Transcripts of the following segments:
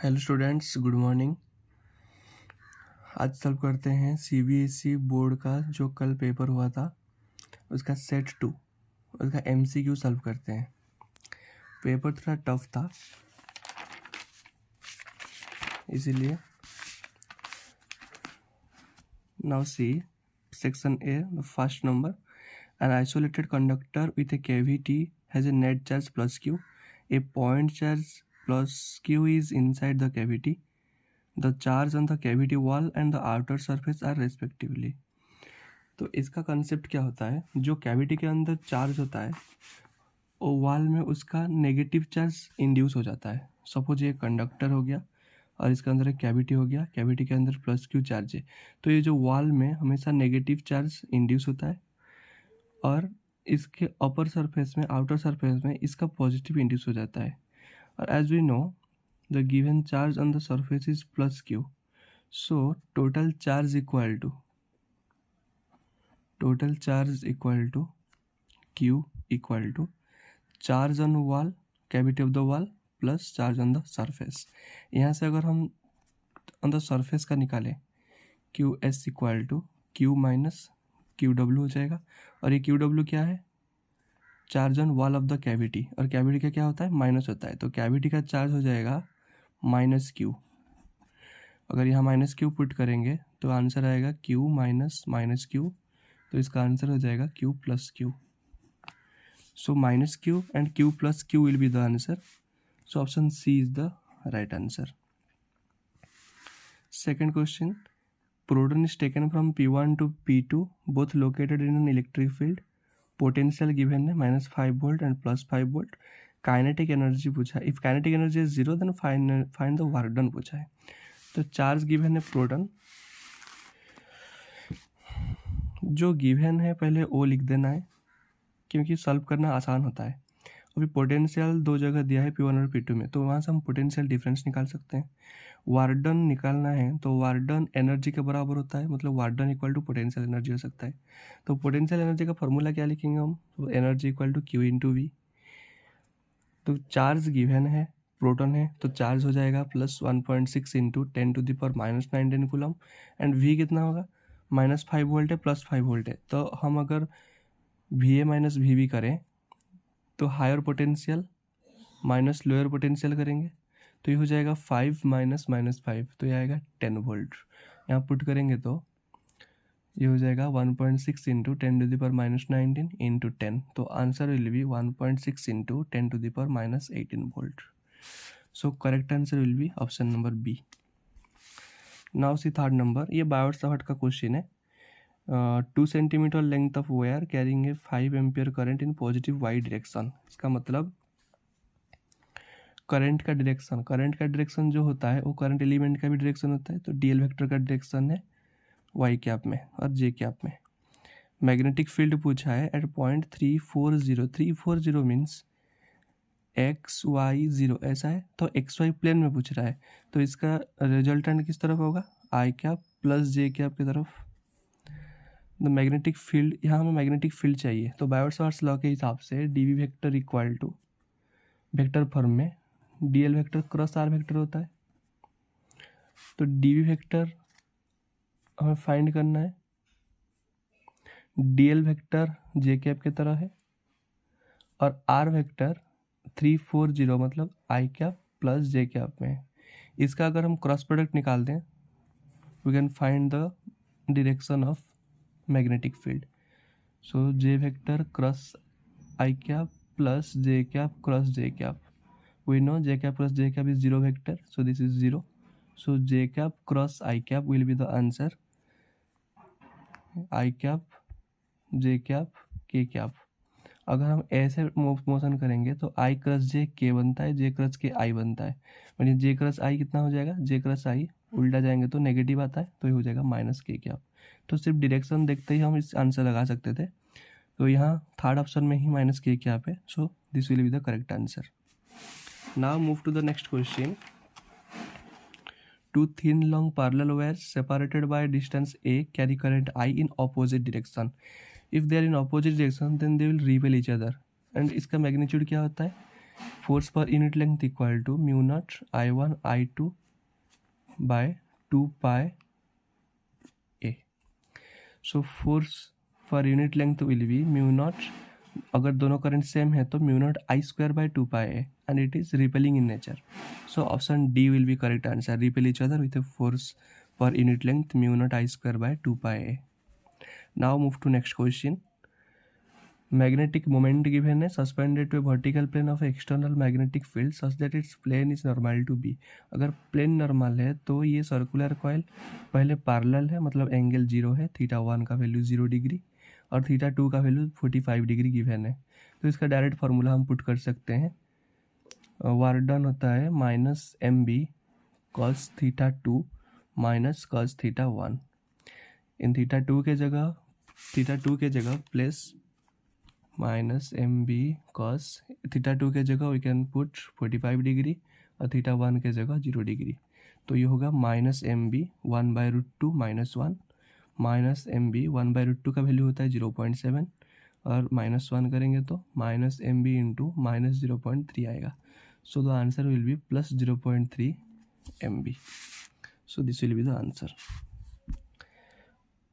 Hello students, good morning. आज solve करते हैं सीबीएसई बोर्ड का जो कल पेपर हुआ था उसका सेट 2 उसका एमसीक्यू सॉल्व करते हैं। पेपर थोड़ा टफ था, इसीलिए now C section A, the first number, an isolated conductor with A cavity has a net charge plus Q, A point charge plus Q is inside the cavity, the charge on the cavity wall and the outer surface are respectively. तो इसका concept क्या होता है, जो cavity के अंदर charge होता है वो वॉल में उसका नेगेटिव चार्ज इंड्यूस हो जाता है। सपोज ये कंडक्टर हो गया और इसके अंदर एक कैविटी हो गया, कैविटी के अंदर प्लस क्यू चार्ज है, तो ये जो वॉल में हमेशा नेगेटिव चार्ज इंड्यूस होता है और इसके अपर सरफेस में, आउटर सरफेस में इसका पॉजिटिव इंड्यूस हो जाता है। और as we know the given charge on the surface is plus Q, so total charge equal to Q equal to charge on wall, cavity of the wall plus charge on the surface. यहाँ से अगर हम on the surface का निकालें QS equal to Q minus QW हो जाएगा। और ये QW क्या है, charge on wall of the cavity, और कैविटी का क्या होता है, माइनस होता है, तो कैविटी का चार्ज हो जाएगा माइनस Q। अगर यहाँ माइनस Q पुट करेंगे तो आंसर आएगा Q माइनस माइनस Q, तो इसका आंसर हो जाएगा Q plus Q। So minus Q and Q plus Q will be the answer. So option C is the right answer. Second question, proton is taken from P1 to P2, both located in an electric field. Potential given है -5 volt and +5 volt. Kinetic energy पूछा है, if kinetic energy is 0 then find the work done पूछा है। तो charge given है proton, जो given है पहले O लिख देना है क्योंकि सॉल्व करना आसान होता है। अभी पोटेंशियल दो जगह दिया है P1 और P2 में, तो वहाँ से हम पोटेंशियल डिफरेंस निकाल सकते हैं। वार्डन निकालना है तो वार्डन एनर्जी के बराबर होता है, मतलब work done equal to potential energy हो सकता है। तो पोटेंशियल एनर्जी का फॉर्मूला क्या लिखेंगे हम, तो energy equal to Q into V. तो चार्ज गिवन है, प्रोटॉन है, तो चार्ज हो जाएगा plus 1.6 into 10⁻⁹ coulomb, and V कितना होगा, -5 वोल्ट है प्लस 5 वोल्ट है, तो हम अगर VA माइनस VB करें तो higher potential minus lower potential करेंगे तो ये हो जाएगा 5 माइनस -5, तो ये आएगा 10 वोल्ट। यहाँ पुट करेंगे तो ये हो जाएगा 1.6 इंटू 10⁻⁹ इंटू 10, तो answer will be 1.6 into 10⁻⁻18 volt. So correct answer will be option number B. Now see third number, ये बायोट सावर्ट का क्वेश्चन है। 2 centimetre length of wire carrying a 5 ampere current in positive Y direction. इसका मतलब current का direction जो होता है वो करंट एलिमेंट का भी डायरेक्शन होता है, तो डीएल वेक्टर का डायरेक्शन है वाई कैप में और जे कैप में। मैग्नेटिक फील्ड पूछा है एट पॉइंट 340 मीन्स XY0 ऐसा है, तो XY प्लेन में पूछ रहा है, तो इसका रिजल्टेंट किस तरफ होगा, आई कैप प्लस जे कैप की तरफ। द मैग्नेटिक फील्ड, यहाँ हमें मैग्नेटिक फील्ड चाहिए, तो बायोट सावर्ट्स लॉ के हिसाब से dv vector equal to vector form में dl vector cross r vector होता है, तो डीवी वेक्टर हमें फाइंड करना है, डीएल वेक्टर जे कैप की तरह है और आर वेक्टर 340 मतलब I cap plus J cap में है। इसका अगर हम क्रॉस प्रोडक्ट निकाल दें we can find the direction of magnetic field. So J vector cross I cap plus J cap cross J cap, we know j cap plus j cap is 0 vector, so this is 0, so j cap cross I cap will be the answer, I cap j cap k cap। अगर हम ऐसे motion करेंगे तो I cross j k बनता है, j cross k I बनता है, यानी j क्रॉस I कितना हो जाएगा, j क्रॉस I उल्टा जाएंगे तो नेगेटिव आता है, तो ये हो जाएगा माइनस k कैप। तो सिर्फ डायरेक्शन देखते ही हम इस आंसर लगा सकते थे, तो यहाँ थर्ड ऑप्शन में ही माइनस k कैप है, so this will be the correct answer. Now move to the next question. Two thin long parallel wires separated by distance a carry current I in opposite direction. If they are in opposite direction then they will repel each other. And इसका magnitude क्या होता है, force per unit length equal to mu naught I1 I2 by 2 pi a. So force per unit length will be mu naught, अगर दोनों current same है तो mu naught I² by 2 pi a, and it is repelling in nature. So option D will be correct answer. Repel each other with a force per unit length mu naught I² by 2 pi a. Now move to next question. Magnetic moment given है suspended to a vertical plane of external magnetic field such that its plane is normal to B. अगर plane normal है तो ये circular coil पहले parallel है, मतलब angle 0 है, θ1 का वैल्यू 0 डिग्री और θ2 का वैल्यू 45 डिग्री गिवन है. तो इसका डायरेक्ट फार्मूला हम पुट कर सकते हैं. वर्क डन होता है -mb cos θ2 माइनस cos θ1. इन θ2 के जगह प्लस -mb cos θ2 के जगह वी कैन पुट 45 डिग्री और θ1 के जगह 0 डिग्री. तो ये होगा -mb 1/√2 -1 माइनस mb 1/√2 का वैल्यू होता है 0.7 और -1 करेंगे तो -mb इंटू -0.3 आएगा. सो the answer will B +0.3 mb. So this will be the answer.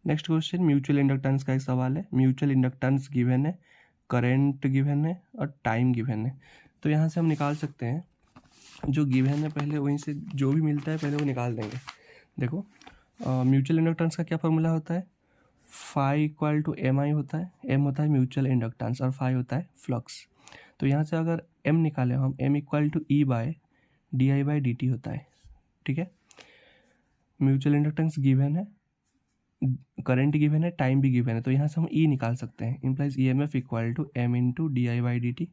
Next question mutual inductance का एक सवाल है. म्यूचुअल इंडक्टेंस गिवन है, करंट गिवन है और टाइम गिवन है. तो यहाँ से हम निकाल सकते हैं जो गिवन है, पहले वहीं से जो भी मिलता है पहले वो निकाल देंगे. देखो म्यूचुअल इंडक्टेंस का क्या फॉर्मूला होता है, फाई इक्वल टू एम आई होता है. एम होता है म्यूचुअल इंडक्टेंस और फाई होता है फ्लक्स. तो यहाँ से अगर एम निकालें हम, M equal to E by D I by D T होता है. ठीक है, म्यूचुअल इंडक्टेंस गिवन है, करंट गिवन है, टाइम भी गिवन है. तो यहाँ से हम ई निकाल सकते हैं. Implies E M F equal to M into D I by D T.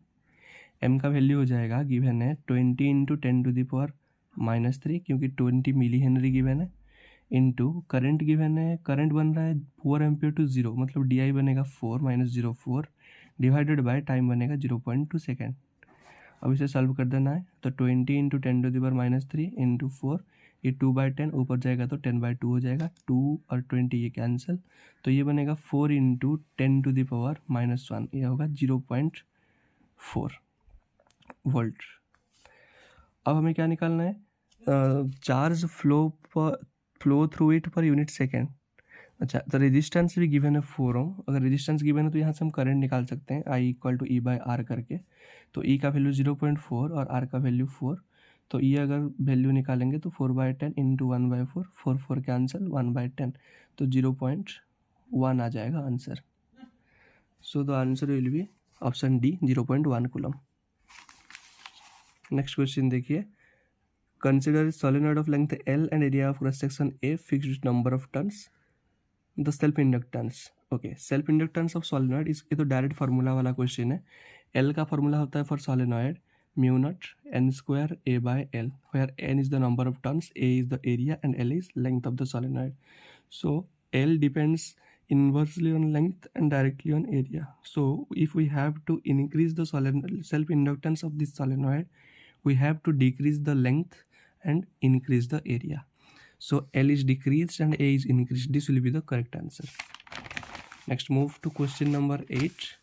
M का वैल्यू हो जाएगा गिवन है 20 इंटू 10⁻³ क्योंकि 20 मिली हेनरी गिवन है, इंटू करंट गिवन है, करंट बन रहा है 4 एम्पियर टू 0, मतलब डी आई बनेगा 4 -0.4 डिवाइडेड बाय टाइम बनेगा 0.2 सेकेंड. अब इसे सॉल्व कर देना है. तो 20 इंटू 10⁻³ इंटू 4, ये 2/10 ऊपर जाएगा तो 10/2 हो जाएगा. 2 और 20 ये कैंसिल, तो ये बनेगा 4 इंटू 10⁻⁻1, ये होगा 0.4 वोल्ट. अब हमें क्या निकालना है, charge flow through it per unit second. अच्छा, तो रेजिस्टेंस भी गिवन है 4 ओम. अगर रेजिस्टेंस गिवन है तो यहाँ से हम करंट निकाल सकते हैं I equal to E by R करके. तो ई का वैल्यू 0.4 और आर का वैल्यू 4. तो ये अगर वैल्यू निकालेंगे तो 4/10 इंटू 1/4, 4 कैंसिल, 1/10, तो 0.1 आ जाएगा answer. So the answer will be option d 0.1 coulomb. Next question देखिए. Consider solenoid of length L and area of cross section A, fixed number of turns. The self inductance. Okay, self inductance of solenoid, इस ये तो direct formula वाला question है. L का formula होता है for solenoid mu naught n² A by L, where n is the number of turns, A is the area and L is length of the solenoid. So L depends inversely on length and directly on area. So if we have to increase the self inductance of this solenoid, we have to decrease the length and increase the area. So L is decreased and A is increased. This will be the correct answer. Next, move to question number 8.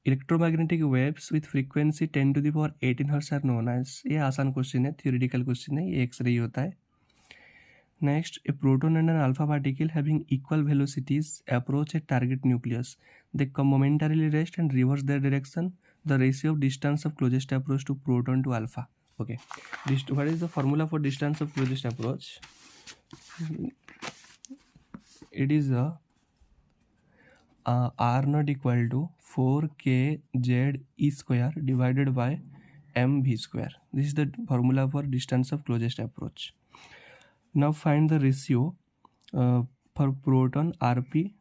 Electromagnetic waves with frequency 10⁸ hertz are known as. ये आसान question है, theoretical question है, ये x ray होता है. Next, a proton and an alpha particle having equal velocities approach a target nucleus. They come momentarily rest and reverse their direction. The ratio of distance of closest approach to proton to alpha. Okay, what is the formula for distance of closest approach? It is a R naught equal to 4kZe² divided by mv². This is the formula for distance of closest approach. Now find the ratio for proton Rp.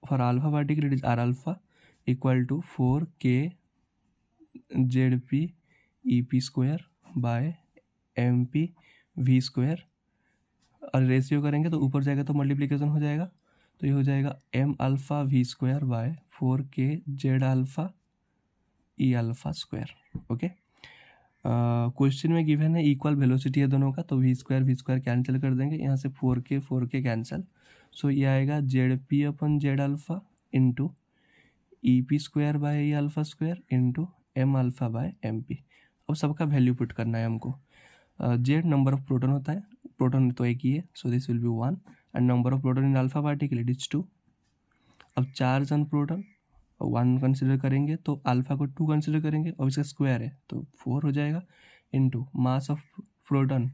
For alpha particle it is R alpha equal to 4kZp EP² by mp_v². और ratio करेंगे तो ऊपर जाएगा तो multiplication हो जाएगा, तो ये हो जाएगा m alpha v² by 4kZ alpha e अल्फा². ओके, क्वेश्चन में गिवन है इक्वल वेलोसिटी है दोनों का, तो v² कैंसिल कर देंगे, यहाँ से 4k कैंसिल. सो ये आएगा Zp/Z alpha into E P square by E alpha square into M alpha by M P. अब सबका वैल्यू पुट करना है हमको। जेड नंबर ऑफ प्रोटॉन होता है, प्रोटॉन तो एक ही है, so this will be 1 and number of proton in alpha particle it is 2। अब चार्ज ऑन प्रोटॉन 1 कंसिडर करेंगे तो अल्फा को 2 कंसिडर करेंगे और इसका स्क्वायर है तो 4 हो जाएगा into mass of proton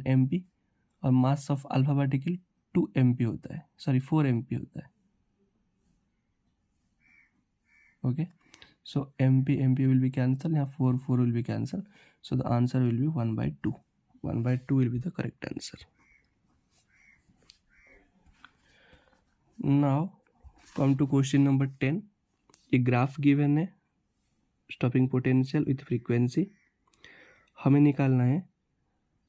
m p और mass of alpha particle 2 mp होता है, सॉरी 4 mp होता है। Okay, so mp will be cancelled, यहाँ 4 will be cancelled, so the answer will be 1/2. 1/2 will be the correct answer. Now come to question number 10. A graph given है stopping potential with frequency, हमें निकालना है।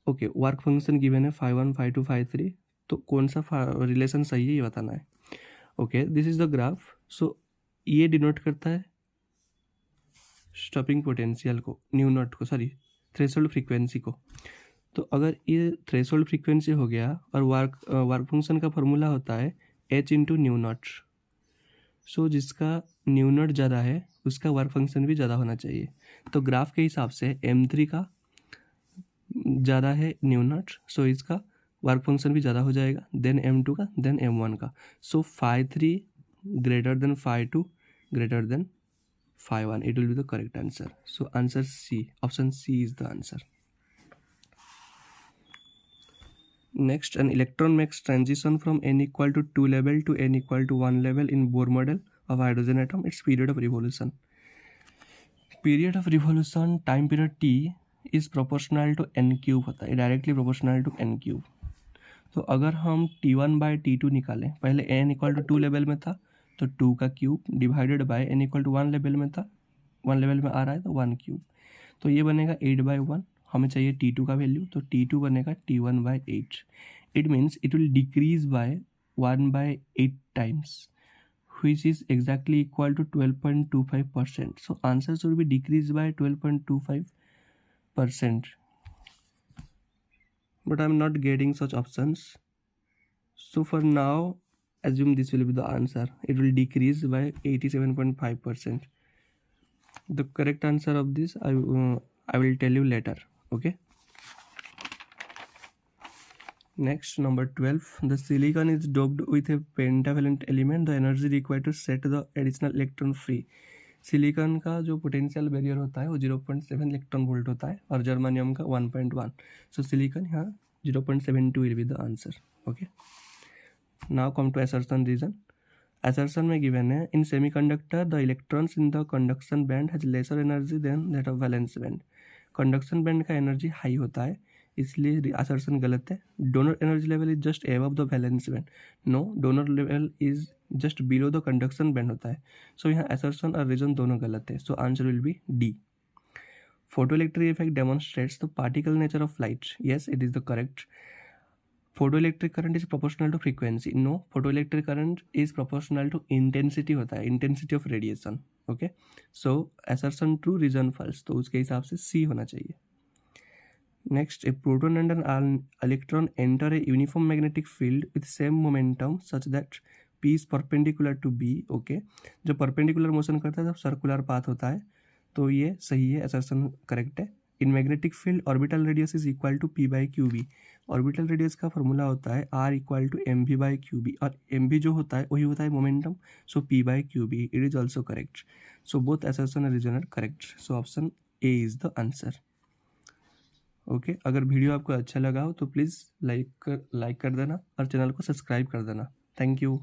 Okay, work function given है 5 1 5 2 5 3, तो कौन सा relation सही है ये बताना है। Okay, this is the graph. So ये डिनोट करता है स्टॉपिंग पोटेंशियल को, न्यू नॉट को, सॉरी थ्रेशोल्ड फ्रीक्वेंसी को। तो अगर ये थ्रेशोल्ड फ्रीक्वेंसी हो गया और वर्क फंक्शन का फॉर्मूला होता है h इंटू न्यू नॉट। सो जिसका न्यू नॉट ज़्यादा है उसका वर्क फंक्शन भी ज़्यादा होना चाहिए। तो ग्राफ के हिसाब से m3 का ज़्यादा है न्यू नॉट, सो इसका वर्क फंक्शन भी ज़्यादा हो जाएगा, देन m2 का, देन m1 का। सो 5 3 greater than 5 2 greater than 5 1, it will be the correct answer. So answer C, option C is the answer. Next, an electron makes transition from n equal to 2 level to n equal to 1 level in Bohr model of hydrogen atom. Its period of revolution. Period of revolution, time period t is proportional to n cube होता है, directly proportional to n cube. तो अगर हम t1 by t2 निकालें, पहले n equal to 2 level में था तो 2 का cube divided by n equal to 1 level में था, 1 लेवल में आ रहा है तो 1 क्यूब, तो ये बनेगा 8/1। हमें चाहिए t2 का वैल्यू, तो t2 बनेगा t1/8। It means it will decrease by 1/8 times which is exactly equal to 12.25%. So answer should be decreased by 12.25%. But I am not getting such options. So for now, assume this will be the answer. It will decrease by 87.5%. The correct answer of this I will tell you later. Okay. Next, number 12. The silicon is doped with a pentavalent element. The energy required to set the additional electron free. Silicon का जो potential barrier होता है वो 0.7 electron volt होता है और germanium का 1.1। सो silicon यहाँ 0.72 will be the answer. Okay, now come to assertion reason. assertion में गिवन है in semiconductor the electrons in the conduction band has lesser energy than that of valence band. Conduction band का energy high होता है, इसलिए assertion गलत है। Donor energy level is just above the valence band, no, donor level is just below the conduction band होता है। सो यहाँ assertion और रीजन दोनों गलत है, so answer will B D. Photoelectric effect demonstrates the particle nature of light. Yes, it is the correct. Photoelectric current is proportional to frequency. No, photoelectric current is proportional to intensity होता है, intensity of radiation. Okay, so assertion true, reason false. तो उसके हिसाब से C होना चाहिए। Next, a proton and an electron enter a uniform magnetic field with same momentum such that P is perpendicular to B. Okay, जो perpendicular motion करता है तब circular path होता है, तो ये सही है, assertion करेक्ट है। In magnetic field orbital radius is equal to p/qb। Orbital radius का फॉर्मूला होता है r इक्वल टू mv/qb और mv जो होता है वही होता है momentum, so p/qb। It is also correct, so both assertion और reason are correct, so option A is the answer. Okay, अगर वीडियो आपको अच्छा लगा हो तो प्लीज़ लाइक कर देना और चैनल को सब्सक्राइब कर देना। Thank you.